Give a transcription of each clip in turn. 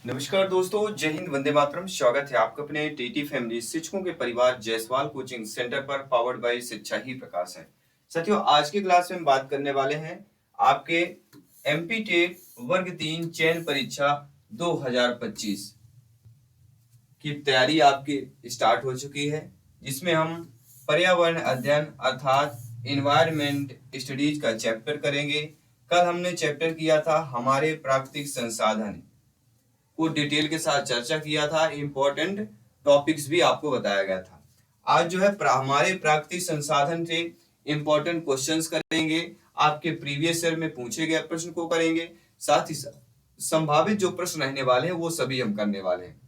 नमस्कार दोस्तों, जय हिंद, वंदे मातरम। स्वागत है आपका अपने टीटी फैमिली शिक्षकों के परिवार जायसवाल कोचिंग सेंटर पर, पावर्ड बाय शिक्षा ही प्रकाश है। साथियों, आज की क्लास में हम बात करने वाले हैं आपके एमपी टेट वर्ग 3 चयन परीक्षा 2025 की तैयारी आपकी स्टार्ट हो चुकी है, जिसमें हम पर्यावरण अध्ययन अर्थात इन्वायरमेंट स्टडीज का चैप्टर करेंगे। कल हमने चैप्टर किया था हमारे प्राकृतिक संसाधन को डिटेल के साथ चर्चा किया था, इंपॉर्टेंट टॉपिक्स भी आपको बताया गया था। आज जो है हमारे प्राकृतिक संसाधन से इंपॉर्टेंट क्वेश्चंस करेंगे, आपके प्रीवियस ईयर में पूछे गए प्रश्न को करेंगे, साथ ही संभावित जो प्रश्न रहने वाले हैं वो सभी हम करने वाले हैं।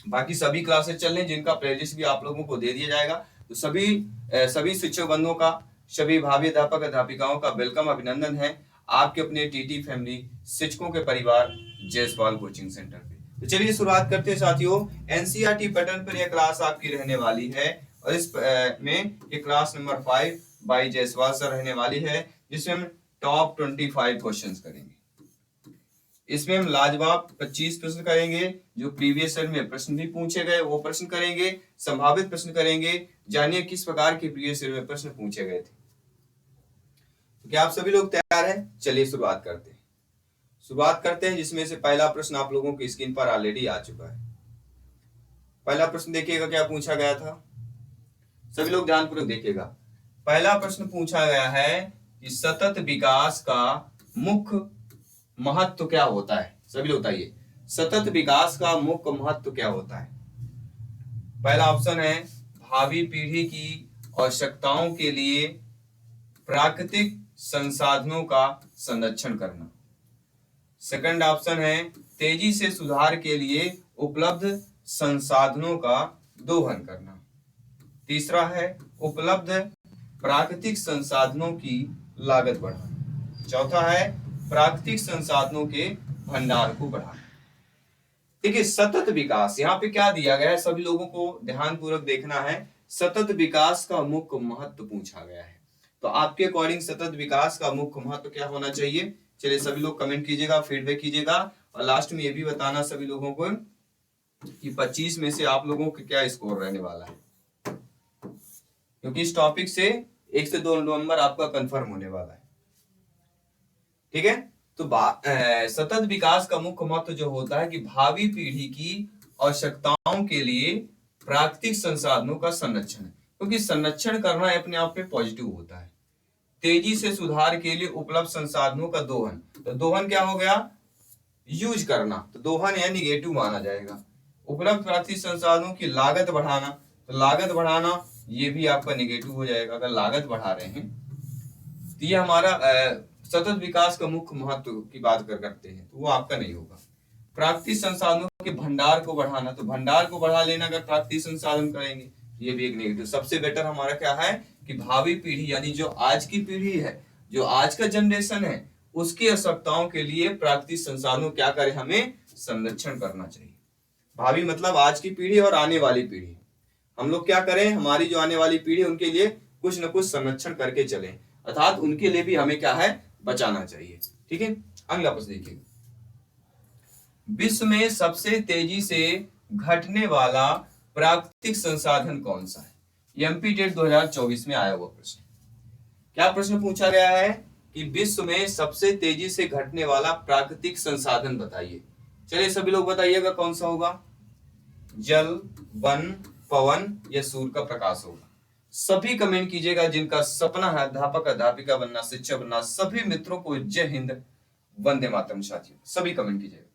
बाकी सभी क्लासेस चल रहे हैं जिनका प्लेलिस्ट भी आप लोगों को दे दिया जाएगा। तो सभी शिक्षक बंधुओं का, सभी भावी अध्यापक अध्यापिकाओं का वेलकम, अभिनंदन है आपके अपने टीटी फैमिली शिक्षकों के परिवार जायसवाल कोचिंग सेंटर पे। तो चलिए शुरुआत करते हैं साथियों। एनसीईआरटी पैटर्न पर यह क्लास आपकी रहने वाली है और इस में ये class number 5 by Jaiswal sir रहने वाली है, जिसमें हम टॉप 25 क्वेश्चंस करेंगे। इसमें हम लाजवाब 25 प्रश्न करेंगे, जो प्रीवियस ईयर में प्रश्न भी पूछे गए वो प्रश्न करेंगे, संभावित प्रश्न करेंगे। जानिए किस प्रकार के प्रीवियस ईयर में प्रश्न पूछे गए थे। तो क्या आप सभी लोग तैयार हैं? चलिए शुरुआत करते हैं जिसमें से पहला प्रश्न आप लोगों की स्क्रीन पर ऑलरेडी आ चुका है। पहला प्रश्न देखिएगा क्या पूछा गया था, सभी लोग ध्यानपूर्वक देखिएगा। पहला प्रश्न पूछा गया है कि सतत विकास का मुख्य महत्व क्या होता है। सभी लोग बताइए, सतत विकास का मुख्य महत्व क्या होता है। पहला ऑप्शन है भावी पीढ़ी की आवश्यकताओं के लिए प्राकृतिक संसाधनों का संरक्षण करना। सेकंड ऑप्शन है तेजी से सुधार के लिए उपलब्ध संसाधनों का दोहन करना। तीसरा है उपलब्ध प्राकृतिक संसाधनों की लागत बढ़ाना। चौथा है प्राकृतिक संसाधनों के भंडार को बढ़ाना। देखिए, सतत विकास यहाँ पे क्या दिया गया है, सभी लोगों को ध्यानपूर्वक देखना है। सतत विकास का मुख्य महत्व पूछा गया है, तो आपके अकॉर्डिंग सतत विकास का मुख्य महत्व क्या होना चाहिए। चलिए सभी लोग कमेंट कीजिएगा, फीडबैक कीजिएगा, और लास्ट में ये भी बताना सभी लोगों को कि 25 में से आप लोगों का क्या स्कोर रहने वाला है, क्योंकि इस टॉपिक से 1 से 2 नंबर आपका कंफर्म होने वाला है। ठीक है, तो सतत विकास का मुख्य महत्व जो होता है कि भावी पीढ़ी की आवश्यकताओं के लिए प्राकृतिक संसाधनों का संरक्षण, क्योंकि संरक्षण करना अपने आप में पॉजिटिव होता है। तेजी से सुधार के लिए उपलब्ध संसाधनों का दोहन, तो दोहन क्या हो गया, यूज करना, तो दोहन या निगेटिव माना जाएगा। उपलब्ध प्राकृतिक संसाधनों की लागत बढ़ाना, तो लागत बढ़ाना ये भी आपका निगेटिव हो जाएगा। अगर लागत बढ़ा रहे हैं तो ये हमारा सतत विकास का मुख्य महत्व की बात करते हैं, तो वो आपका नहीं होगा। प्राकृतिक संसाधनों के भंडार को बढ़ाना, तो भंडार को बढ़ा लेना अगर प्राकृतिक संसाधन करेंगे, ये भी एक नेगेटिव। सबसे बेटर हमारा क्या है कि भावी पीढ़ी यानी जो आज की पीढ़ी है, जो आज का जनरेशन है, उसकी आवश्यकताओं के लिए प्राकृतिक संसाधनों क्या करें, हमें संरक्षण करना चाहिए। भावी मतलब आज की पीढ़ी और आने वाली पीढ़ी। हम लोग क्या करें, हमारी जो आने वाली पीढ़ी उनके लिए कुछ न कुछ संरक्षण करके चलें, अर्थात उनके लिए भी हमें क्या है, बचाना चाहिए। ठीक है, अगला प्रश्न देखिए। विश्व में सबसे तेजी से घटने वाला प्राकृतिक संसाधन कौन सा है। एमपी टेट 2024 में आया हुआ प्रश्न। क्या प्रश्न पूछा गया है कि विश्व में सबसे तेजी से घटने वाला प्राकृतिक संसाधन बताइए। चलिए सभी लोग बताइएगा कौन सा होगा, जल, वन, पवन या सूर्य का प्रकाश होगा। सभी कमेंट कीजिएगा, जिनका सपना है अध्यापक अध्यापिका बनना, शिक्षक बनना। सभी मित्रों को जय हिंद, वंदे मातरम। साथियों सभी कमेंट कीजिएगा।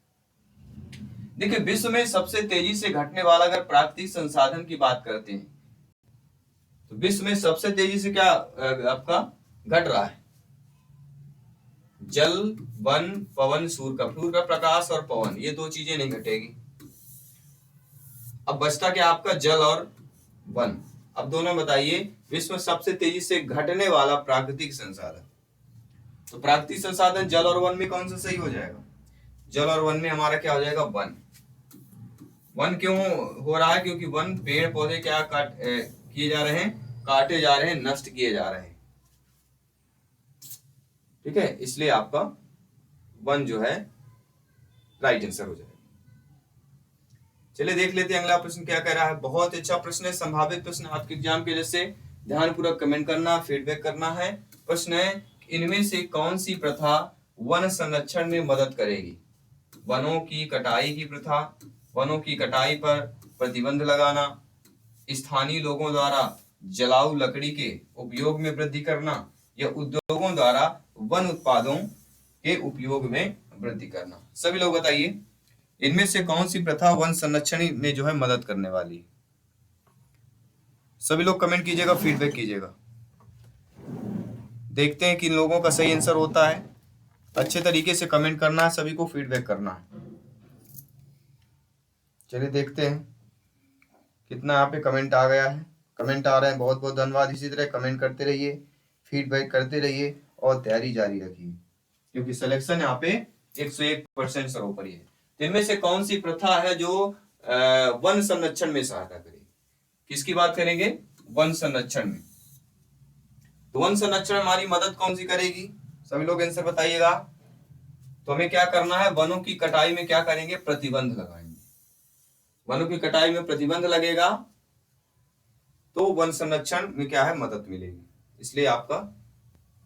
देखिए, विश्व में सबसे तेजी से घटने वाला अगर प्राकृतिक संसाधन की बात करते हैं, तो विश्व में सबसे तेजी से क्या आपका घट रहा है, जल, वन, पवन, सूर्य का प्रकाश और पवन, ये दो चीजें नहीं घटेगी। अब बचता क्या आपका, जल और वन। अब दोनों बताइए, विश्व में सबसे तेजी से घटने वाला प्राकृतिक संसाधन, तो प्राकृतिक संसाधन जल और वन में कौन सा सही हो जाएगा, जल और वन में हमारा क्या हो जाएगा, वन। वन क्यों हो रहा है, क्योंकि वन पेड़ पौधे क्या किए जा रहे हैं, काटे जा रहे हैं, नष्ट किए जा रहे हैं। ठीक है, इसलिए आपका वन जो है राइट आंसर हो जाएगा। चलिए देख लेते हैं अगला प्रश्न क्या कह रहा है। बहुत अच्छा प्रश्न है, संभावित प्रश्न आपके एग्जाम के लिए से ध्यानपूर्वक कमेंट करना, फीडबैक करना है। प्रश्न है, इनमें से कौन सी प्रथा वन संरक्षण में मदद करेगी? वनों की कटाई की प्रथा, वनों की कटाई पर प्रतिबंध लगाना, स्थानीय लोगों द्वारा जलाऊ लकड़ी के उपयोग में वृद्धि करना, या उद्योगों द्वारा वन उत्पादों के उपयोग में वृद्धि करना। सभी लोग बताइए, इनमें से कौन सी प्रथा वन संरक्षण में जो है मदद करने वाली है? सभी लोग कमेंट कीजिएगा, फीडबैक कीजिएगा। देखते हैं किन लोगों का सही आंसर होता है। अच्छे तरीके से कमेंट करना है, सभी को फीडबैक करना है। चलिए देखते हैं कितना यहाँ पे कमेंट आ गया है। कमेंट आ रहे हैं, बहुत बहुत धन्यवाद। इसी तरह कमेंट करते रहिए, फीडबैक करते रहिए और तैयारी जारी रखिए, क्योंकि सिलेक्शन यहाँ पे 101% सर्वोपरि है। इनमें से कौन सी प्रथा है जो वन संरक्षण में सहायता करेगी? किसकी बात करेंगे? वन संरक्षण में। तो वन संरक्षण में हमारी मदद कौन सी करेगी? सभी लोग आंसर बताइएगा। तो हमें क्या करना है? वनों की कटाई में क्या करेंगे? प्रतिबंध लगाएंगे। वनों की कटाई में प्रतिबंध लगेगा तो वन संरक्षण में क्या है? मदद मिलेगी। इसलिए आपका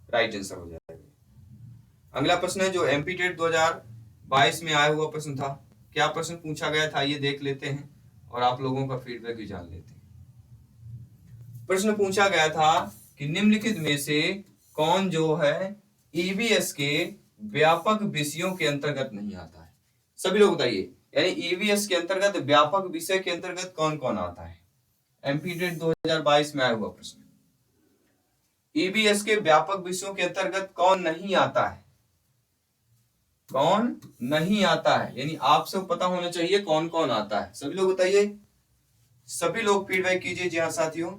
राइट आंसर हो जाएगा। अगला प्रश्न है जो एमपी टेट 2022 में आया हुआ प्रश्न था। क्या प्रश्न पूछा गया था ये देख लेते हैं और आप लोगों का फीडबैक भी जान लेते हैं। प्रश्न पूछा गया था कि निम्नलिखित में से कौन जो है ईवीएस के व्यापक विषयों के अंतर्गत नहीं आता है? सभी लोग बताइए, यानी ईवीएस के अंतर्गत व्यापक विषय के अंतर्गत कौन कौन आता है? एमपी टेट 2022 में आया हुआ प्रश्न। ईवीएस के व्यापक विषयों के अंतर्गत कौन नहीं आता है? कौन नहीं आता है, यानी आपसे पता होना चाहिए कौन कौन आता है। सभी लोग बताइए, सभी लोग फीडबैक कीजिए। जी हाँ साथियों,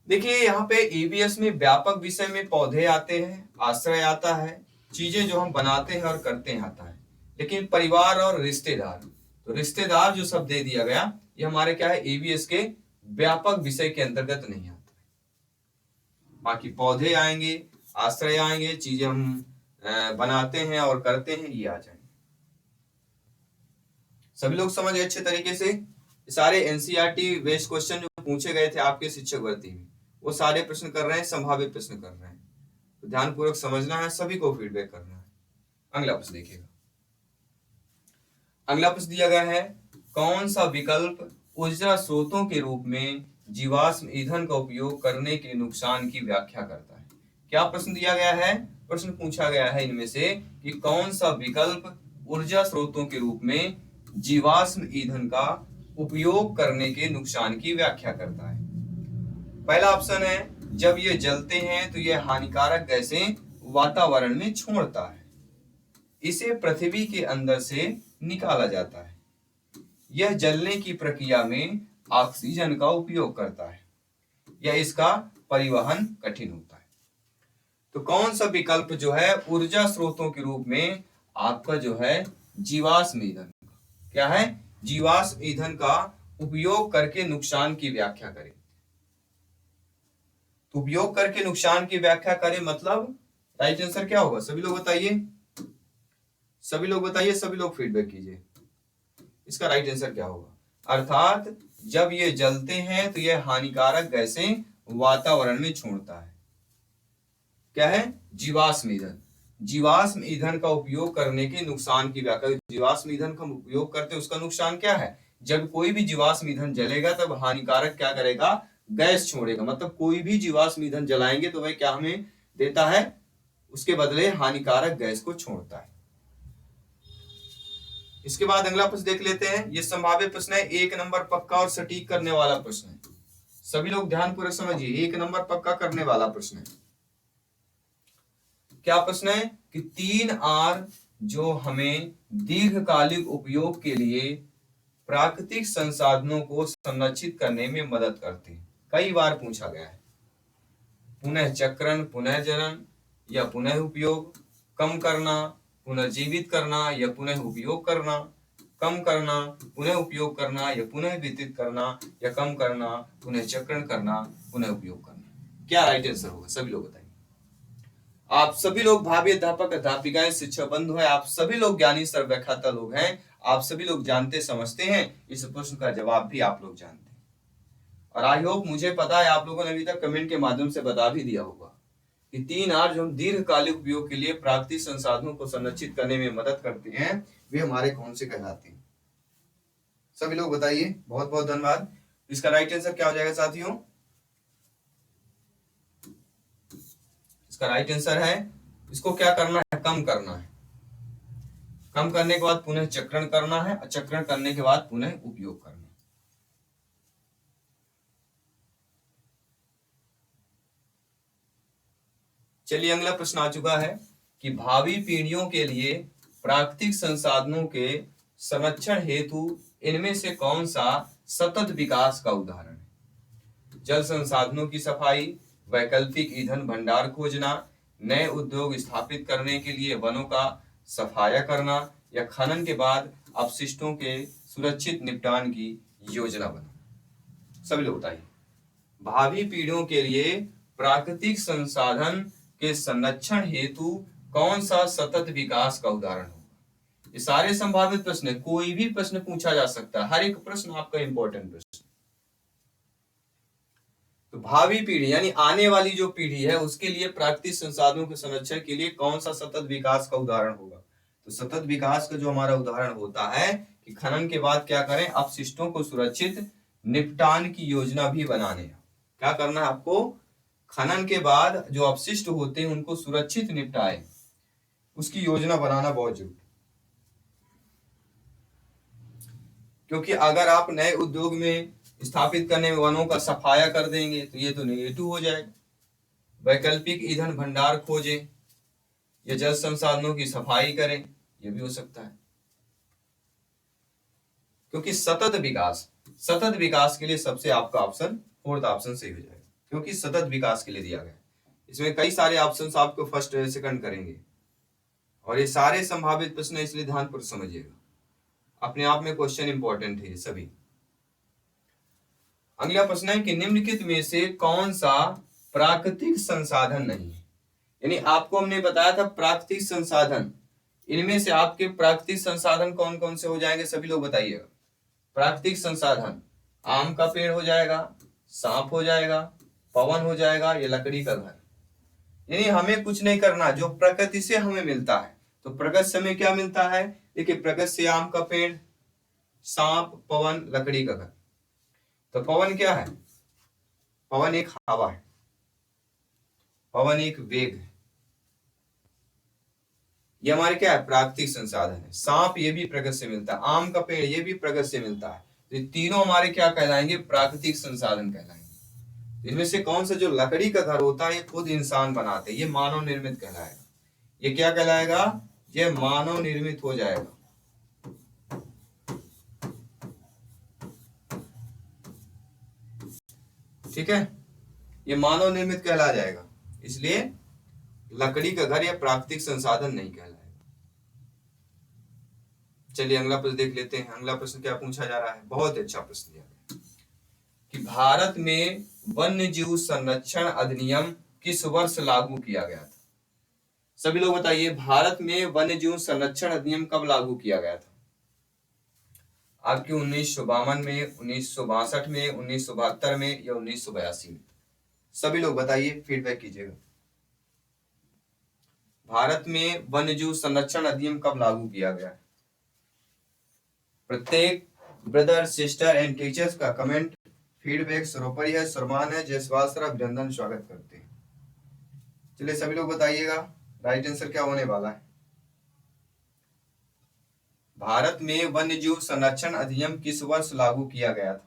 देखिए यहाँ पे ईवीएस में व्यापक विषय में पौधे आते हैं, आश्रय आता है, चीजें जो हम बनाते हैं और करते हैं आता है। लेकिन परिवार और रिश्तेदार, तो रिश्तेदार जो शब्द दे दिया गया ये हमारे क्या है? ईवीएस के व्यापक विषय के अंतर्गत नहीं आता है। बाकी पौधे आएंगे, आश्रय आएंगे, चीजें हम बनाते हैं और करते हैं, ये आ जाएंगे। सभी लोग समझ गए अच्छे तरीके से? सारे एनसीईआरटी बेस्ड क्वेश्चन जो पूछे गए थे आपके शिक्षक भर्ती में, वो सारे प्रश्न कर रहे हैं, संभावित प्रश्न कर रहे हैं। तो ध्यानपूर्वक समझना है, सभी को फीडबैक करना है। अगला प्रश्न देखिएगा। अगला प्रश्न दिया गया है, कौन सा विकल्प ऊर्जा स्रोतों के रूप में जीवाश्म ईंधन का उपयोग करने के नुकसान की व्याख्या करता है? क्या प्रश्न दिया गया है? प्रश्न पूछा गया है इनमें से कि कौन सा विकल्प ऊर्जा स्रोतों के रूप में जीवाश्म ईंधन का उपयोग करने के नुकसान की व्याख्या करता है? पहला ऑप्शन है, जब ये जलते हैं तो यह हानिकारक गैसें वातावरण में छोड़ता है, इसे पृथ्वी के अंदर से निकाला जाता है, यह जलने की प्रक्रिया में ऑक्सीजन का उपयोग करता है, या इसका परिवहन कठिन होता है। तो कौन सा विकल्प जो है ऊर्जा स्रोतों के रूप में आपका जो है जीवाश्म ईंधन, क्या है? जीवाश्म ईंधन का उपयोग करके नुकसान की व्याख्या करें। तो उपयोग करके नुकसान की व्याख्या करें मतलब राइट आंसर क्या होगा? सभी लोग बताइए, सभी लोग बताइए, सभी लोग फीडबैक कीजिए। इसका राइट आंसर क्या होगा? अर्थात जब ये जलते हैं तो यह हानिकारक गैसें वातावरण में छोड़ता है। क्या है? जीवाश्म ईंधन। जीवाश्म ईंधन का उपयोग करने के नुकसान की व्याख्या। जीवाश्म ईंधन का उपयोग करते उसका नुकसान क्या है? जब कोई भी जीवाश्म ईंधन जलेगा तब हानिकारक क्या करेगा? गैस छोड़ेगा। मतलब कोई भी जीवाश्म ईंधन जलाएंगे तो वह क्या हमें देता है? उसके बदले हानिकारक गैस को छोड़ता है। इसके बाद अगला प्रश्न देख लेते हैं। यह संभावित प्रश्न है, 1 नंबर पक्का और सटीक करने वाला प्रश्न है। सभी लोग ध्यानपूर्वक समझिए, 1 नंबर पक्का करने वाला प्रश्न है। क्या प्रश्न है कि 3 आर जो हमें दीर्घकालिक उपयोग के लिए प्राकृतिक संसाधनों को संरक्षित करने में मदद करते हैं। कई बार पूछा गया है। पुनः चक्रण, पुनः जनन या पुनः उपयोग, कम करना, पुनर्जीवित करना या पुनः उपयोग करना, कम करना, पुनः उपयोग करना या पुनः वितरित करना, या कम करना, पुनः चक्रण करना, पुनः उपयोग करना। क्या राइट आंसर होगा? सभी लोग बताइए। आप सभी लोग भावी अध्यापक अध्यापिकाएं, शिक्षक बंधु हैं, आप सभी लोग ज्ञानी सर्वव्याख्याता लोग हैं। आप सभी लोग जानते समझते हैं, इस प्रश्न का जवाब भी आप लोग जानते हैं। और आई होप, मुझे पता है आप लोगों ने अभी तक कमेंट के माध्यम से बता भी दिया होगा कि 3 R जो हम दीर्घकालिक उपयोग के लिए प्राकृतिक संसाधनों को संरक्षित करने में मदद करते हैं, वे हमारे कौन से कहलाते हैं? सभी लोग बताइए। बहुत बहुत धन्यवाद। इसका राइट आंसर क्या हो जाएगा साथियों? इसका राइट आंसर है, इसको क्या करना है? कम करना है। कम करने के बाद पुनः चक्रण करना है, और चक्रण करने के बाद पुनः उपयोग करना है। चलिए, अगला प्रश्न आ चुका है कि भावी पीढ़ियों के लिए प्राकृतिक संसाधनों के संरक्षण हेतु इनमें से कौन सा सतत विकास का उदाहरण है? जल संसाधनों की सफाई, वैकल्पिक ईंधन भंडार खोजना, नए उद्योग स्थापित करने के लिए वनों का सफाया करना, या खनन के बाद अपशिष्टों के सुरक्षित निपटान की योजना बनाना। सभी लोग बताइए। भावी पीढ़ियों के लिए प्राकृतिक संसाधन के संरक्षण हेतु कौन सा सतत विकास का उदाहरण होगा? ये सारे संभावित प्रश्न है, कोई भी प्रश्न पूछा जा सकता है, हर एक प्रश्न आपका इंपॉर्टेंट प्रश्न। तो भावी पीढ़ी यानी आने वाली जो पीढ़ी है, उसके लिए प्राकृतिक संसाधनों के संरक्षण के लिए कौन सा सतत विकास का उदाहरण होगा? तो सतत विकास का जो हमारा उदाहरण होता है कि खनन के बाद क्या करें? अपशिष्टों को सुरक्षित निपटान की योजना भी बनाने। क्या करना है आपको? खनन के बाद जो अपशिष्ट होते हैं उनको सुरक्षित निपटाए, उसकी योजना बनाना बहुत जरूरी। क्योंकि अगर आप नए उद्योग में स्थापित करने में वनों का सफाया कर देंगे तो ये तो नेगेटिव हो जाएगा। वैकल्पिक ईंधन भंडार खोजें या जल संसाधनों की सफाई करें, ये भी हो सकता है। क्योंकि सतत विकास के लिए सबसे आपका ऑप्शन 4th ऑप्शन सही हो जाएगा, क्योंकि सतत विकास के लिए दिया गया। इसमें कई सारे ऑप्शंस आपको फर्स्ट सेकंड करेंगे, और ये सारे संभावित प्रश्न इसलिए ध्यानपूर्वक समझिएगा, अपने आप में क्वेश्चन इंपॉर्टेंट है ये सभी। अगला प्रश्न है कि निम्नलिखित में से कौन सा प्राकृतिक संसाधन नहीं है? यानी आपको हमने बताया था प्राकृतिक संसाधन, इनमें से आपके प्राकृतिक संसाधन कौन कौन से हो जाएंगे? सभी लोग बताइएगा। प्राकृतिक संसाधन, आम का पेड़ हो जाएगा, सांप हो जाएगा, पवन हो जाएगा, या लकड़ी का घर। यानी हमें कुछ नहीं करना, जो प्रकृति से हमें मिलता है। तो प्रकृति से हमें क्या मिलता है? देखिए, प्रकृति से आम का पेड़, सांप, पवन, लकड़ी का घर। तो पवन क्या है? पवन एक हवा है, पवन एक वेग है, ये हमारे क्या है? प्राकृतिक संसाधन है। सांप ये भी प्रकृति से मिलता है, आम का पेड़ ये भी प्रकृति से मिलता है। तो ये तीनों हमारे क्या कहलाएंगे? प्राकृतिक संसाधन कहलाएंगे। इनमें से कौन सा जो लकड़ी का घर होता है, ये खुद इंसान बनाते हैं, ये मानव निर्मित कहलाएगा। ये क्या कहलाएगा? ये मानव निर्मित हो जाएगा। ठीक है, ये मानव निर्मित कहला जाएगा, इसलिए लकड़ी का घर या प्राकृतिक संसाधन नहीं कहलाएगा। चलिए अगला प्रश्न देख लेते हैं। अगला प्रश्न क्या पूछा जा रहा है? बहुत अच्छा प्रश्न दिया गया कि भारत में वन्य जीव संरक्षण अधिनियम किस वर्ष लागू किया गया था? सभी लोग बताइए, भारत में वन्य जीव संरक्षण अधिनियम कब लागू किया गया था? आपके 1952 में, 1962 में, 1972 में, या 1982 में? सभी लोग बताइए, फीडबैक कीजिएगा। भारत में वन्य जीव संरक्षण अधिनियम कब लागू किया गया? प्रत्येक ब्रदर, सिस्टर एंड टीचर्स का कमेंट, फीडबैक सर्वोपरि है, सम्मान है, जयसवाल सर अभिनंदन स्वागत करते हैं। चलिए सभी लोग बताइएगा, राइट आंसर क्या होने वाला है? भारत में वन्य जीव संरक्षण अधिनियम किस वर्ष लागू किया गया था?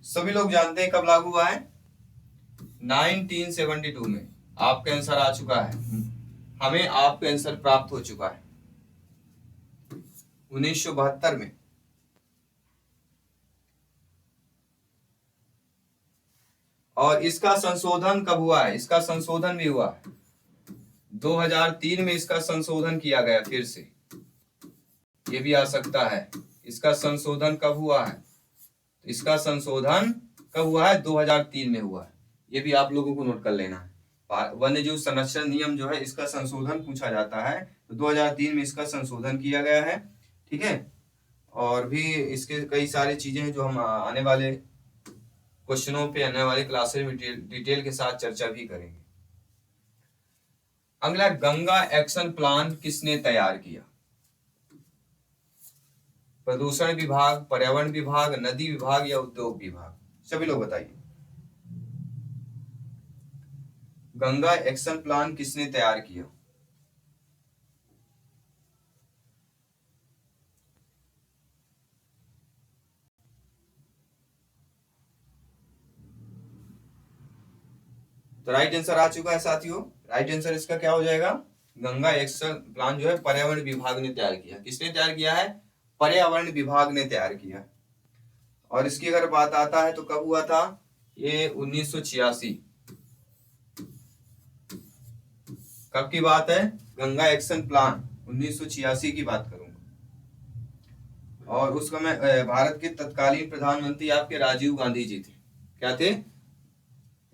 सभी लोग जानते हैं कब लागू हुआ है? 1972 में। आपका आंसर आ चुका है, हमें आपका आंसर प्राप्त हो चुका है 1972 में। और इसका संशोधन कब हुआ है? इसका संशोधन भी हुआ है 2003 में, इसका संशोधन किया गया फिर से, ये भी आ सकता है। इसका संशोधन कब हुआ है? इसका संशोधन कब हुआ है? 2003 में हुआ है। ये भी आप लोगों को नोट कर लेना है। वन्य जीव संरक्षण नियम जो है इसका संशोधन पूछा जाता है, तो 2003 में इसका संशोधन किया गया है। ठीक है, और भी इसके कई सारी चीजें हैं जो हम आने वाले क्वेश्चनों पे, आने वाले क्लासेस में डिटेल के साथ चर्चा भी करेंगे। अगला, गंगा एक्शन प्लान किसने तैयार किया? प्रदूषण विभाग, पर्यावरण विभाग, नदी विभाग या उद्योग विभाग? सभी लोग बताइए, गंगा एक्शन प्लान किसने तैयार किया? तो राइट आंसर आ चुका है साथियों। राइट आंसर इसका क्या हो जाएगा? गंगा एक्शन प्लान जो है पर्यावरण विभाग ने तैयार किया। किसने तैयार किया है? पर्यावरण विभाग ने तैयार किया। और इसकी अगर बात आता है तो कब हुआ था ये? 1986। कब की बात है? गंगा एक्शन प्लान 1986 की बात करूंगा। और उस समय भारत के तत्कालीन प्रधानमंत्री आपके राजीव गांधी जी थे। क्या थे?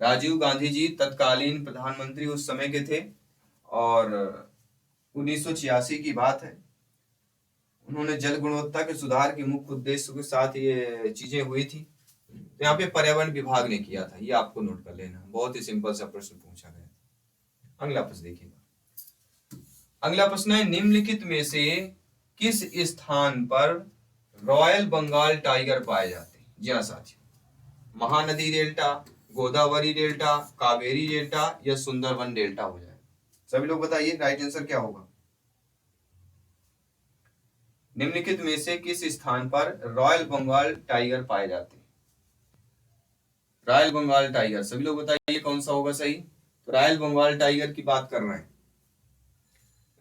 राजीव गांधी जी तत्कालीन प्रधानमंत्री उस समय के थे। और 1986 की बात है। उन्होंने जल गुणवत्ता के सुधार के मुख्य उद्देश्य के साथ ये चीजें हुई थी। तो यहाँ पे पर्यावरण विभाग ने किया था, ये आपको नोट कर लेना। बहुत ही सिंपल सा प्रश्न पूछा गया। अगला प्रश्न देखिएगा। अगला प्रश्न है, निम्नलिखित में से किस स्थान पर रॉयल बंगाल टाइगर पाए जाते हैं? जी हाँ साथियों, Mahanadi delta, Godavari delta, Kaveri delta या सुंदरवन डेल्टा हो जाए। सभी लोग बताइए राइट आंसर क्या होगा? निम्नलिखित में से किस स्थान पर रॉयल बंगाल टाइगर पाए जाते हैं? रॉयल बंगाल टाइगर, सभी लोग बताइए कौन सा होगा सही? तो रॉयल बंगाल टाइगर की बात कर रहे हैं।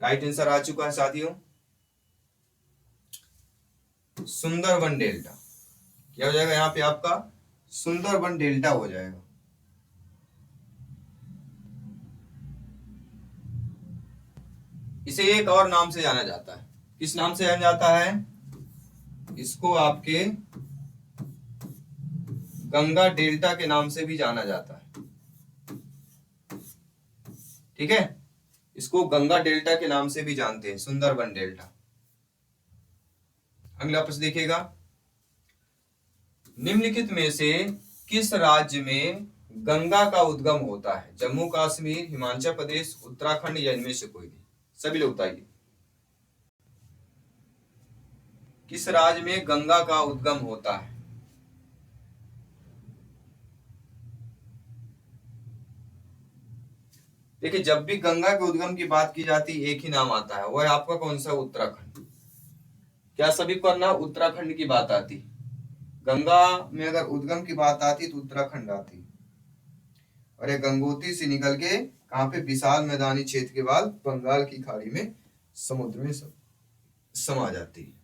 राइट आंसर आ चुका है साथियों, सुंदरवन डेल्टा। क्या हो जाएगा यहाँ पे आपका? सुंदरवन डेल्टा हो जाएगा। इसे एक और नाम से जाना जाता है। किस नाम से जाना जाता है? इसको आपके गंगा डेल्टा के नाम से भी जाना जाता है। ठीक है, इसको गंगा डेल्टा के नाम से भी जानते हैं, सुंदरवन डेल्टा। अगला प्रश्न देखिएगा। निम्नलिखित में से किस राज्य में गंगा का उद्गम होता है? जम्मू कश्मीर, हिमाचल प्रदेश, उत्तराखंड या इनमें से कोई भी? सभी लोग बताइए, किस राज्य में गंगा का उद्गम होता है? देखिए, जब भी गंगा के उद्गम की बात की जाती है एक ही नाम आता है, वो है आपका कौन सा? उत्तराखंड। क्या सभी को ना उत्तराखंड की बात आती? गंगा में अगर उद्गम की बात आती तो उत्तराखंड आती। और ये गंगोत्री से निकल के कहां पे? विशाल मैदानी क्षेत्र के बाद बंगाल की खाड़ी में समुद्र में समा जाती है।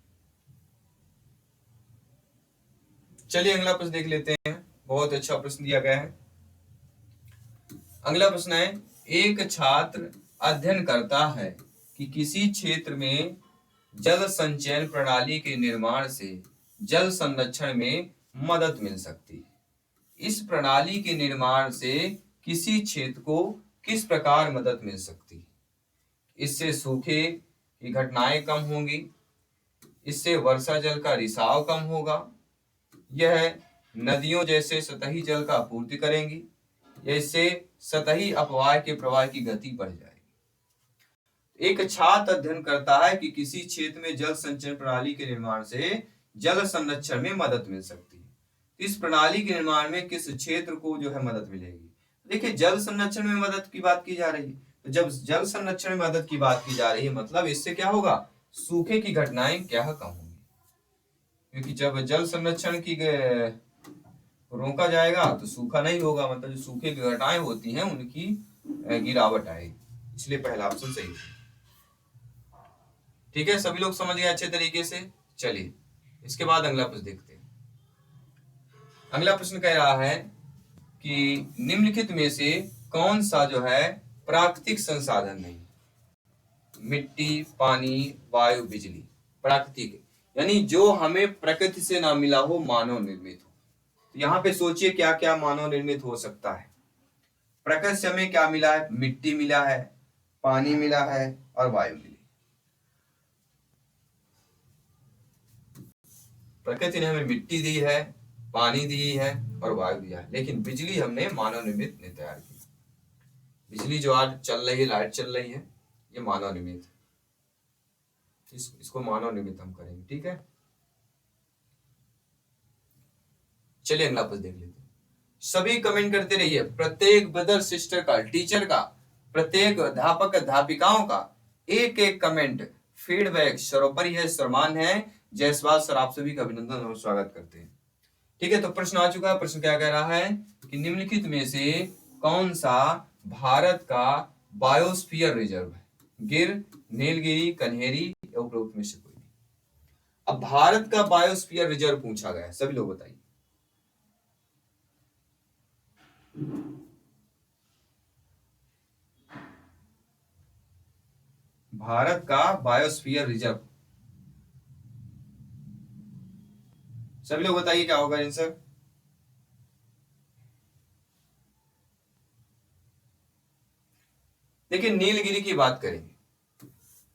चलिए अगला प्रश्न देख लेते हैं। बहुत अच्छा प्रश्न दिया गया है। अगला प्रश्न है, एक छात्र अध्ययन करता है कि किसी क्षेत्र में जल संचयन प्रणाली के निर्माण से जल संरक्षण में मदद मिल सकती है। इस प्रणाली के निर्माण से किसी क्षेत्र को किस प्रकार मदद मिल सकती है? इससे सूखे की घटनाएं कम होंगी, इससे वर्षा जल का रिसाव कम होगा, यह नदियों जैसे सतही जल का आपूर्ति करेंगी, या इससे सतही अपवाह के प्रवाह की गति बढ़ जाएगी। एक छात्र अध्ययन करता है कि किसी क्षेत्र में जल संचयन प्रणाली के निर्माण से जल संरक्षण में मदद मिल सकती है। इस प्रणाली के निर्माण में किस क्षेत्र को जो है मदद मिलेगी? देखिए, जल संरक्षण में मदद की बात की जा रही है, तो जब जल संरक्षण में मदद की बात की जा रही है मतलब इससे क्या होगा? सूखे की घटनाएं क्या कम होंगी। क्योंकि जब जल संरक्षण की रोका जाएगा तो सूखा नहीं होगा, मतलब जो सूखे की घटनाएं होती हैं उनकी गिरावट आएगी। इसलिए पहला ऑप्शन सही है। ठीक है, सभी लोग समझ गए अच्छे तरीके से। चलिए इसके बाद अगला प्रश्न देखते हैं। अगला प्रश्न कह रहा है कि निम्नलिखित में से कौन सा जो है प्राकृतिक संसाधन नहीं? मिट्टी, पानी, वायु, बिजली। प्राकृतिक यानी जो हमें प्रकृति से ना मिला हो, मानव निर्मित हो। तो यहाँ पे सोचिए क्या क्या मानव निर्मित हो सकता है। प्रकृति हमें क्या मिला है? मिट्टी मिला है, पानी मिला है और वायु मिली। प्रकृति ने हमें मिट्टी दी है, पानी दी है और वायु दिया है, लेकिन बिजली हमने मानव निर्मित ने तैयार की। बिजली जो आज चल रही है, लाइट चल रही है, ये मानव निर्मित है। इसको मानव निर्मित हम करेंगे, ठीक है। चलिए अगला प्रश्न देख लेते हैं। सभी कमेंट करते रहिए। प्रत्येक ब्रदर सिस्टर का, टीचर का, प्रत्येक अध्यापक अध्यापिकाओं का एक एक कमेंट फीडबैक सर्वोपरि है, सम्मान है। जायसवाल सर आप सभी का अभिनंदन और स्वागत करते हैं। ठीक है, तो प्रश्न आ चुका है। प्रश्न क्या कह रहा है कि निम्नलिखित में से कौन सा भारत का बायोस्फीयर रिजर्व है? गिर, नीलगिरी, कन्हेरी या उपरोक्त में से कोई नहीं। अब भारत का बायोस्फीयर रिजर्व पूछा गया है, सभी लोग बताइए। भारत का बायोस्फीयर रिजर्व, सभी लोग बताइए क्या होगा आंसर। देखिए नीलगिरी की बात करेंगे।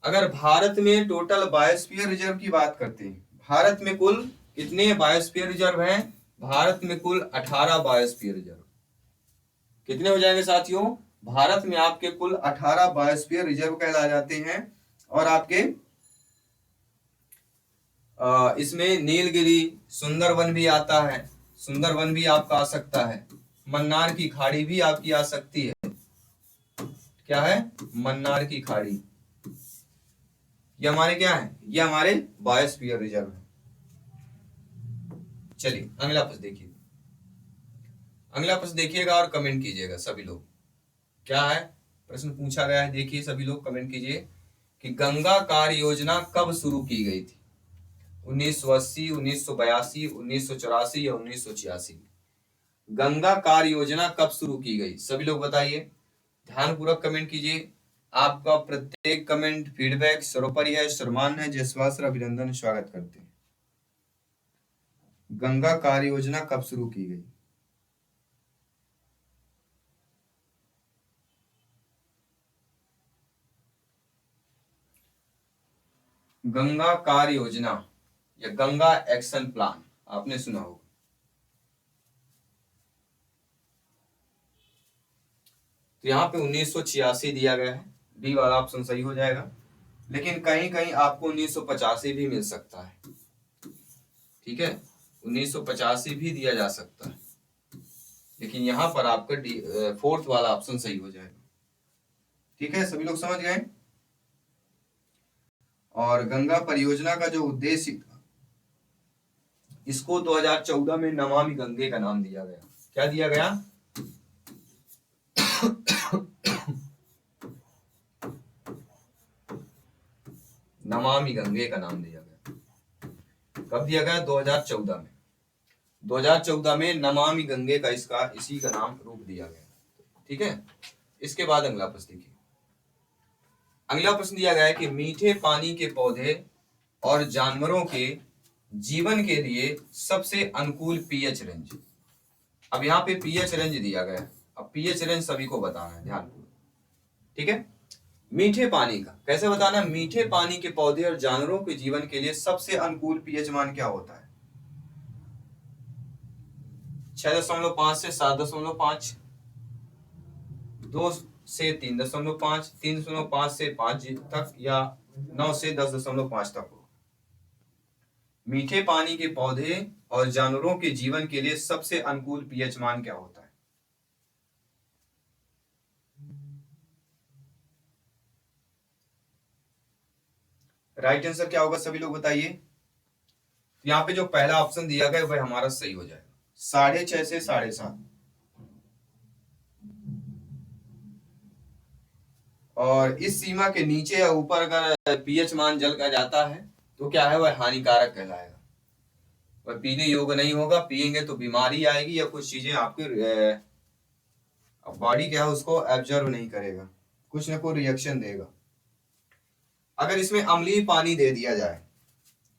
अगर भारत में टोटल बायोस्फीयर रिजर्व की बात करते हैं, भारत में कुल कितने बायोस्फीयर रिजर्व हैं? भारत में कुल 18 बायोस्फीयर रिजर्व। कितने हो जाएंगे साथियों? भारत में आपके कुल 18 बायोस्फीयर रिजर्व कहला जाते हैं। और आपके इसमें नीलगिरी, सुंदरवन भी आता है, सुंदरवन भी आपका आ सकता है, मन्नार की खाड़ी भी आपकी आ सकती है। क्या है? मन्नार की खाड़ी। ये हमारे क्या है? ये हमारे बायोस्फीयर रिजर्व है। चलिए अगला प्रश्न देखिए। अगला प्रश्न देखिएगा और कमेंट कीजिएगा सभी लोग। क्या है प्रश्न पूछा गया है? देखिए सभी लोग कमेंट कीजिए कि गंगा कार्य योजना कब शुरू की गई थी? 1980, 1982, 1984 या 1986? गंगा कार्य योजना कब शुरू की गई? सभी लोग बताइए, ध्यानपूर्वक कमेंट कीजिए। आपका प्रत्येक कमेंट फीडबैक सर्वोपरि है, सम्मान है। जयसवाल सर अभिनंदन स्वागत करते हैं। गंगा कार्य योजना कब शुरू की गई? गंगा कार्य योजना या गंगा एक्शन प्लान आपने सुना होगा। तो यहाँ पे 1986 दिया गया है, डी वाला ऑप्शन सही हो जाएगा। लेकिन कहीं कहीं आपको 1985 भी मिल सकता है, ठीक है, 1985 भी दिया जा सकता है, लेकिन यहाँ पर आपका फोर्थ वाला ऑप्शन सही हो जाएगा। ठीक है, सभी लोग समझ गए। और गंगा परियोजना का जो उद्देश्य था, इसको 2014 में नमामि गंगे का नाम दिया गया। क्या दिया गया? नमामि गंगे का नाम दिया गया। कब दिया गया? 2014 में। 2014 में नमामि गंगे का इसी का नाम रूप दिया गया। ठीक है, इसके बाद अगला प्रश्न देखिए। अगला प्रश्न दिया गया है कि मीठे पानी के पौधे और जानवरों के जीवन के लिए सबसे अनुकूल पीएच रेंज। अब यहाँ पे पीएच रेंज दिया गया है। अब पीएच रेंज सभी को बताना है ध्यानपूर्वक, ठीक है। मीठे पानी का कैसे बताना? मीठे पानी के पौधे और जानवरों के जीवन के लिए सबसे अनुकूल पीएच मान क्या होता है? 6.5 से 7.5, 2 से 3.5, 3.5 से 5 तक, या 9 से 10.5 तक हो। मीठे पानी के पौधे और जानवरों के जीवन के लिए सबसे अनुकूल पीएच मान क्या होता है? राइट आंसर क्या होगा सभी लोग बताइए। यहाँ पे जो पहला ऑप्शन दिया गया वह हमारा सही हो जाएगा, 6.5 से 7.5। और इस सीमा के नीचे या ऊपर अगर पीएच मान जल का जाता है तो क्या है? वह हानिकारक कहलाएगा, वह पीने योग्य नहीं होगा। पिएंगे तो बीमारी आएगी या कुछ चीजें आपके बॉडी क्या है उसको एब्जॉर्ब नहीं करेगा, कुछ ना कोई रिएक्शन देगा। अगर इसमें अम्लीय पानी दे दिया जाए,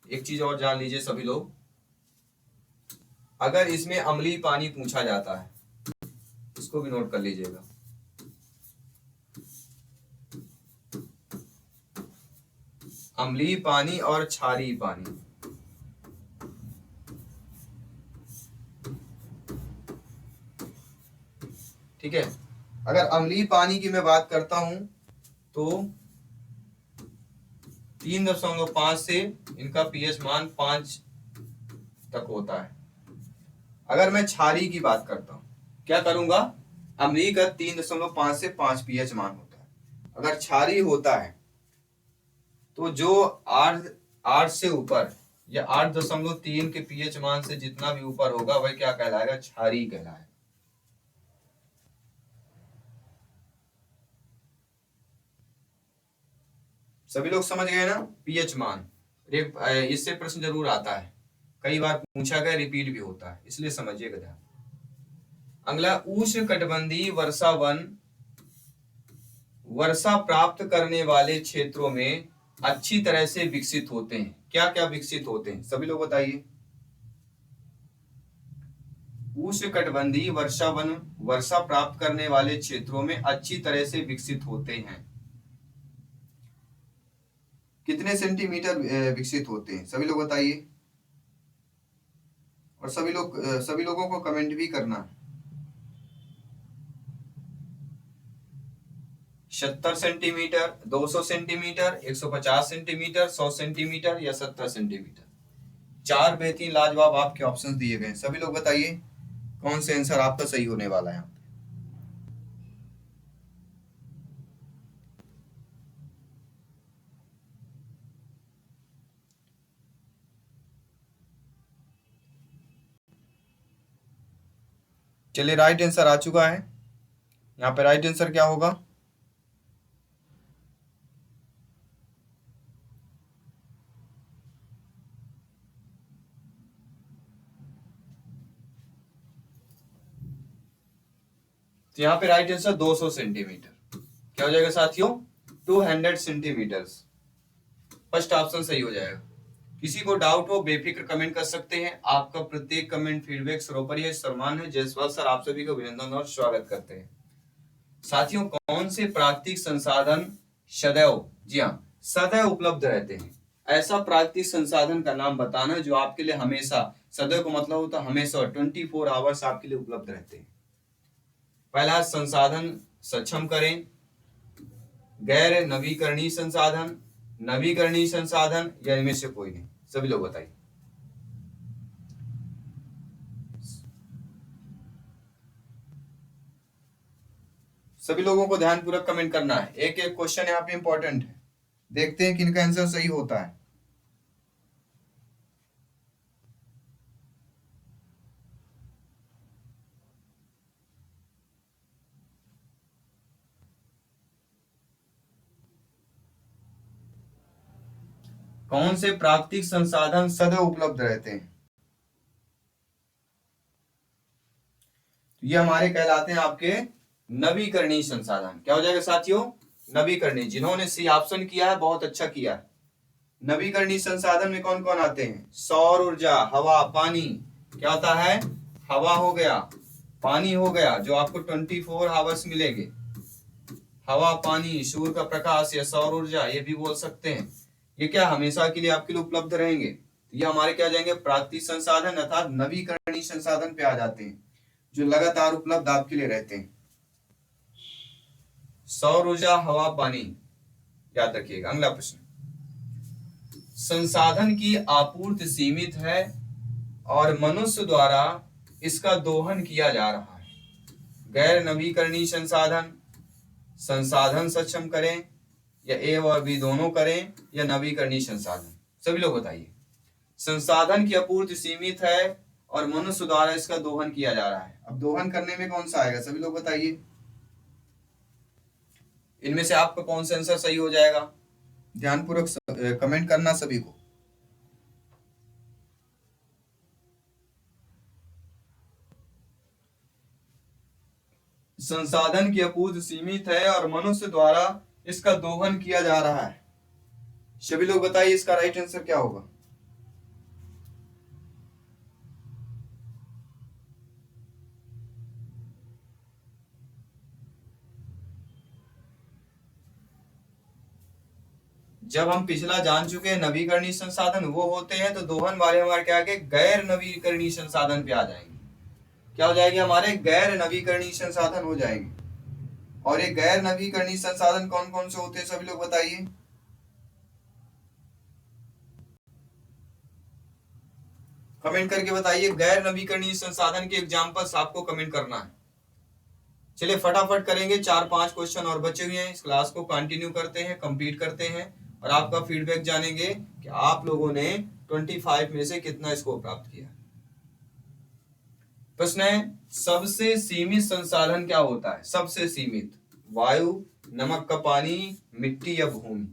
एक चीज और जान लीजिए सभी लोग, अगर इसमें अम्लीय पानी पूछा जाता है, इसको भी नोट कर लीजिएगा। अम्लीय पानी और क्षारीय पानी। ठीक है, अगर अम्लीय पानी की मैं बात करता हूं तो 3.5 से इनका पीएच मान 5 तक होता है। अगर मैं क्षारीय की बात करता हूं, क्या करूंगा, अम्लीय का 3.5 से 5 पीएच मान होता है। अगर क्षारीय होता है तो जो 8 से ऊपर या 8.3 के पीएच मान से जितना भी ऊपर होगा वह क्या कहलाएगा, क्षारीय कहलाएगा। सभी लोग समझ गए ना पीएच मान। इससे प्रश्न जरूर आता है, कई बार पूछा गया, रिपीट भी होता है, इसलिए समझिएगा ध्यान। अगला, उष्णकटिबंधीय वर्षा वन वर्षा प्राप्त करने वाले क्षेत्रों में अच्छी तरह से विकसित होते हैं। क्या क्या विकसित होते हैं, सभी लोग बताइए। उष्णकटिबंधीय वर्षा वन वर्षा प्राप्त करने वाले क्षेत्रों में अच्छी तरह से विकसित होते हैं। कितने सेंटीमीटर विकसित होते हैं, सभी लोग बताइए। और सभी लोगों को कमेंट भी करना है। 70 सेंटीमीटर, 200 सेंटीमीटर, 150 सेंटीमीटर, 100 सेंटीमीटर या 70 सेंटीमीटर। 4 बेहतरीन लाजवाब आपके ऑप्शंस दिए गए, सभी लोग बताइए कौन से आंसर आपका सही होने वाला है। चलिए, राइट आंसर आ चुका है। यहाँ पे राइट आंसर क्या होगा, तो यहाँ पे राइट आंसर 200 सेंटीमीटर। क्या हो जाएगा साथियों, 200 सेंटीमीटर। फर्स्ट ऑप्शन सही हो जाएगा। किसी को डाउट हो बेफिक्र कमेंट कर सकते हैं। आपका प्रत्येक कमेंट फीडबैक सर्वोपरि है, सम्मान है। जायसवाल सर आप सभी का अभिनंदन और स्वागत करते हैं। साथियों, कौन से प्राकृतिक संसाधन सदैव, जी हाँ, सदैव उपलब्ध रहते हैं। ऐसा प्राकृतिक संसाधन का नाम बताना जो आपके लिए हमेशा, सदैव का मतलब होता है हमेशा, 24 आवर्स आपके लिए उपलब्ध रहते हैं। पहला, संसाधन सक्षम करें, गैर नवीकरणीय संसाधन, नवीकरणीय संसाधन या इनमें से कोई नहीं। सभी लोग बताइए। सभी लोगों को ध्यानपूर्वक कमेंट करना है। एक एक क्वेश्चन यहाँ पे इंपॉर्टेंट है, देखते हैं किनका आंसर सही होता है। कौन से प्राकृतिक संसाधन सदैव उपलब्ध रहते हैं, ये हमारे कहलाते हैं आपके नवीकरणीय संसाधन। क्या हो जाएगा साथियों, नवीकरणीय। जिन्होंने सी ऑप्शन किया है बहुत अच्छा किया है। नवीकरणीय संसाधन में कौन कौन आते हैं, सौर ऊर्जा, हवा, पानी। क्या होता है, हवा हो गया, पानी हो गया, जो आपको 24 आवर्स मिलेंगे। हवा, पानी, सूर्य का प्रकाश या सौर ऊर्जा, ये भी बोल सकते हैं। ये क्या हमेशा के लिए आपके लिए उपलब्ध रहेंगे। ये हमारे क्या जाएंगे, प्राकृतिक संसाधन अर्थात नवीकरणीय संसाधन पे आ जाते हैं, जो लगातार उपलब्ध आपके लिए रहते हैं। सौर ऊर्जा, हवा, पानी, याद रखिएगा। अगला प्रश्न, संसाधन की आपूर्ति सीमित है और मनुष्य द्वारा इसका दोहन किया जा रहा है। गैर नवीकरणीय संसाधन, संसाधन सक्षम करें या ए और बी दोनों करें या नवीकरणीय संसाधन। सभी लोग बताइए। संसाधन की आपूर्ति सीमित है और मनुष्य द्वारा इसका दोहन किया जा रहा है। अब दोहन करने में कौन सा आएगा, सभी लोग बताइए। इनमें से आपका कौन सा आंसर सही हो जाएगा, ध्यानपूर्वक कमेंट करना सभी को। संसाधन की आपूर्ति सीमित है और मनुष्य द्वारा इसका दोहन किया जा रहा है। सभी लोग बताइए इसका राइट आंसर क्या होगा। जब हम पिछला जान चुके हैं नवीकरणीय संसाधन वो होते हैं, तो दोहन वाले हमारे क्या आगे गैर नवीकरणीय संसाधन पे आ जाएंगे। क्या हो जाएंगे? हमारे गैर नवीकरणीय संसाधन हो जाएंगे। और ये गैर नवीकरणीय संसाधन कौन कौन से होते हैं सभी लोग बताइए। कमेंट करके बताइए, गैर नवीकरणीय संसाधन के एग्जांपल्स आपको कमेंट करना है। चलिए फटाफट करेंगे, 4-5 क्वेश्चन और बचे हुए हैं। इस क्लास को कंटिन्यू करते हैं, कंप्लीट करते हैं और आपका फीडबैक जानेंगे कि आप लोगों ने 25 में से कितना स्कोर प्राप्त किया। प्रश्न है, सबसे सीमित संसाधन क्या होता है? सबसे सीमित वायु, नमक का पानी, मिट्टी या भूमि।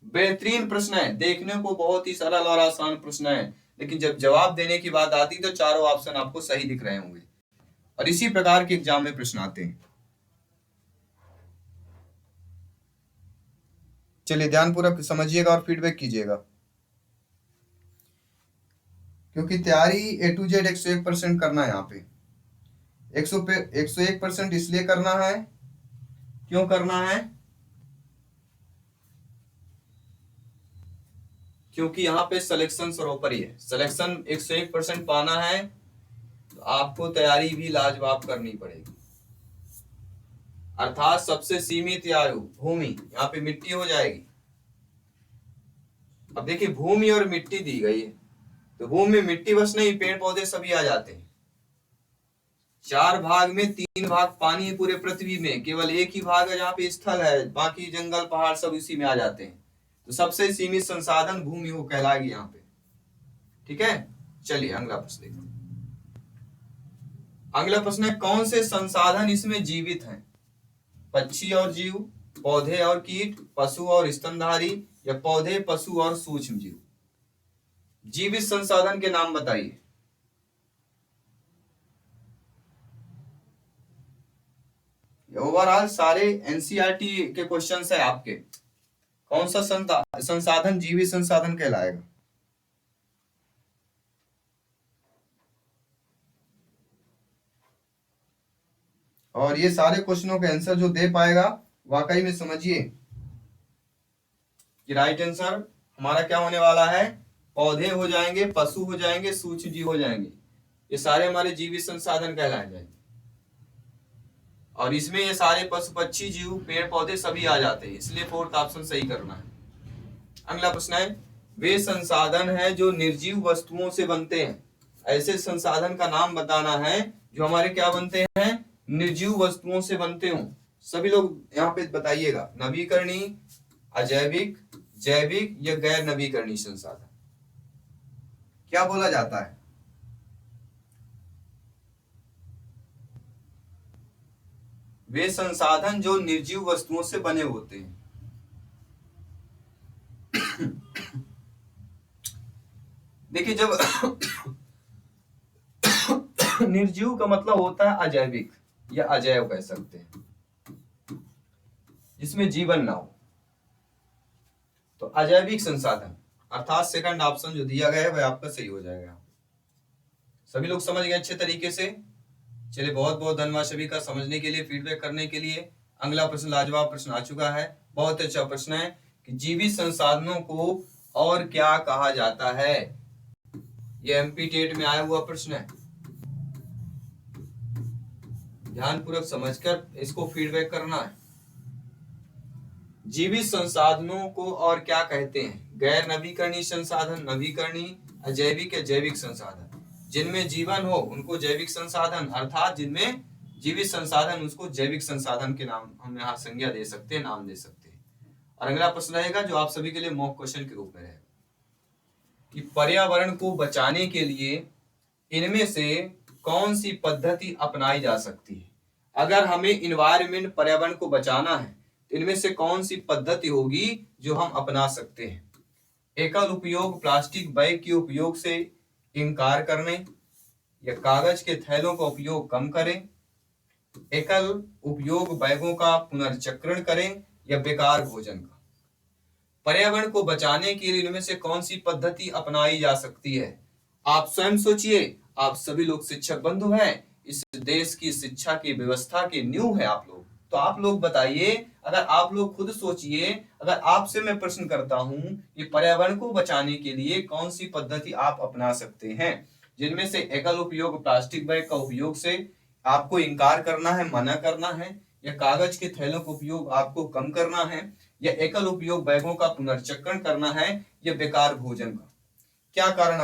बेहतरीन प्रश्न है, देखने को बहुत ही सरल और आसान प्रश्न है, लेकिन जब जवाब देने की बात आती तो चारों ऑप्शन आपको सही दिख रहे होंगे और इसी प्रकार के एग्जाम में प्रश्न आते हैं। चलिए ध्यानपूर्वक समझिएगा और फीडबैक कीजिएगा, क्योंकि तैयारी A to Z 101% करना है। यहाँ पे 101% इसलिए करना है, क्यों करना है? क्योंकि यहाँ पे सिलेक्शन सर्वोपरि है। सिलेक्शन 101% पाना है तो आपको तैयारी भी लाजवाब करनी पड़ेगी। अर्थात सबसे सीमित आयु भूमि, यहाँ पे मिट्टी हो जाएगी। अब देखिए भूमि और मिट्टी दी गई है, तो भूमि में मिट्टी बस नहीं, पेड़ पौधे सभी आ जाते हैं। 4 भाग में 3 भाग पानी है पूरे पृथ्वी में, केवल एक ही भाग है जहाँ पे स्थल है, बाकी जंगल पहाड़ सब इसी में आ जाते हैं। तो सबसे सीमित संसाधन भूमि को कहलाएगी यहाँ पे। ठीक है, चलिए अगला प्रश्न देखते हैं। अगला प्रश्न है, कौन से संसाधन इसमें जीवित हैं? पक्षी और जीव, पौधे और कीट, पशु और स्तनधारी या पौधे, पशु और सूक्ष्म जीव। जीवित संसाधन के नाम बताइए। ओवरऑल सारे एनसीईआरटी के क्वेश्चंस है आपके। कौन सा संसाधन जीवित संसाधन कहलाएगा? और ये सारे क्वेश्चनों के आंसर जो दे पाएगा वाकई में समझिए कि राइट आंसर हमारा क्या होने वाला है? पौधे हो जाएंगे, पशु हो जाएंगे, सूक्ष्म जीव हो जाएंगे। ये सारे हमारे जीवित संसाधन कहलाए जाएंगे और इसमें ये सारे पशु पक्षी जीव पेड़ पौधे सभी आ जाते हैं, इसलिए 4th ऑप्शन सही करना है। अगला प्रश्न है, वे संसाधन है जो निर्जीव वस्तुओं से बनते हैं। ऐसे संसाधन का नाम बताना है जो हमारे क्या बनते हैं? निर्जीव वस्तुओं से बनते हों। सभी लोग यहाँ पे बताइएगा, नवीकरणीय, अजैविक, जैविक या गैर नवीकरणीय संसाधन क्या बोला जाता है? वे संसाधन जो निर्जीव वस्तुओं से बने होते हैं। देखिए जब निर्जीव का मतलब होता है अजैविक या अजैव कह सकते हैं, जिसमें जीवन ना हो, तो अजैविक संसाधन अर्थात सेकंड ऑप्शन जो दिया गया है वह आपका सही हो जाएगा। सभी लोग समझ गए अच्छे तरीके से? चलिए बहुत बहुत धन्यवाद सभी का समझने के लिए, फीडबैक करने के लिए। अगला प्रश्न लाजवाब प्रश्न आ चुका है, बहुत अच्छा प्रश्न है कि जीवित संसाधनों को और क्या कहा जाता है? ये एमपी टेट में आया हुआ प्रश्न है, ध्यानपूर्वक समझकर इसको फीडबैक करना है। जीवित संसाधनों को और क्या कहते हैं? गैर नवीकरणीय संसाधन, नवीकरणीय, अजैविक या जैविक संसाधन। जिनमें जीवन हो उनको जैविक संसाधन, अर्थात जिनमें जीवित संसाधन उसको जैविक संसाधन के नाम हम यहाँ संज्ञा दे सकते हैं, नाम दे सकते हैं। और अगला प्रश्न रहेगा जो आप सभी के लिए मॉक क्वेश्चन के रूप में रहेगा कि पर्यावरण को बचाने के लिए इनमें से कौन सी पद्धति अपनाई जा सकती है? अगर हमें इन्वायरमेंट पर्यावरण को बचाना है तो इनमें से कौन सी पद्धति होगी जो हम अपना सकते हैं? एकल उपयोग प्लास्टिक बैग के उपयोग से इनकार करने या कागज के थैलों का उपयोग कम करें, एकल उपयोग बैगों का पुनर्चक्रण करें या बेकार भोजन का। पर्यावरण को बचाने के लिए इनमें से कौन सी पद्धति अपनाई जा सकती है? आप स्वयं सोचिए, आप सभी लोग शिक्षक बंधु हैं, इस देश की शिक्षा की व्यवस्था के नींव है आप लोग, तो आप लोग बताइए, अगर आप लोग खुद सोचिए, अगर आपसे मैं प्रश्न करता हूं कि पर्यावरण को बचाने के लिए कौन सी पद्धति आप अपना सकते हैं, जिनमें से एकल उपयोग प्लास्टिक बैग का उपयोग से आपको इनकार करना है, मना करना है, या कागज के थैलों का उपयोग आपको कम करना है, या एकल उपयोग बैगों का पुनर्चक्रण करना है, या बेकार भोजन का, क्या कारण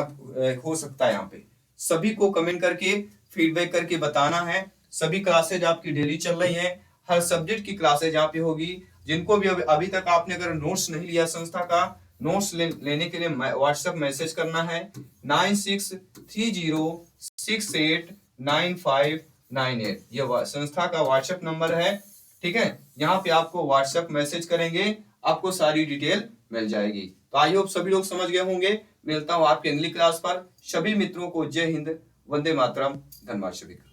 हो सकता है यहाँ पे। सभी को कमेंट करके फीडबैक करके बताना है। सभी क्लासेज आपकी डेली चल रही हैं, हर सब्जेक्ट की क्लासेज यहाँ पे होगी। जिनको भी अभी तक आपने अगर नोट्स नहीं लिया संस्था का, नोट्स लेने के लिए व्हाट्सएप मैसेज करना है 9630689598, ये संस्था का व्हाट्सएप नंबर है। ठीक है, यहाँ पे आपको व्हाट्सएप मैसेज करेंगे, आपको सारी डिटेल मिल जाएगी। तो आई होप सभी लोग समझ गए होंगे। मिलता हूँ आपके अगली क्लास पर। सभी मित्रों को जय हिंद, वंदे मातरम, धन्यवाद सभी का।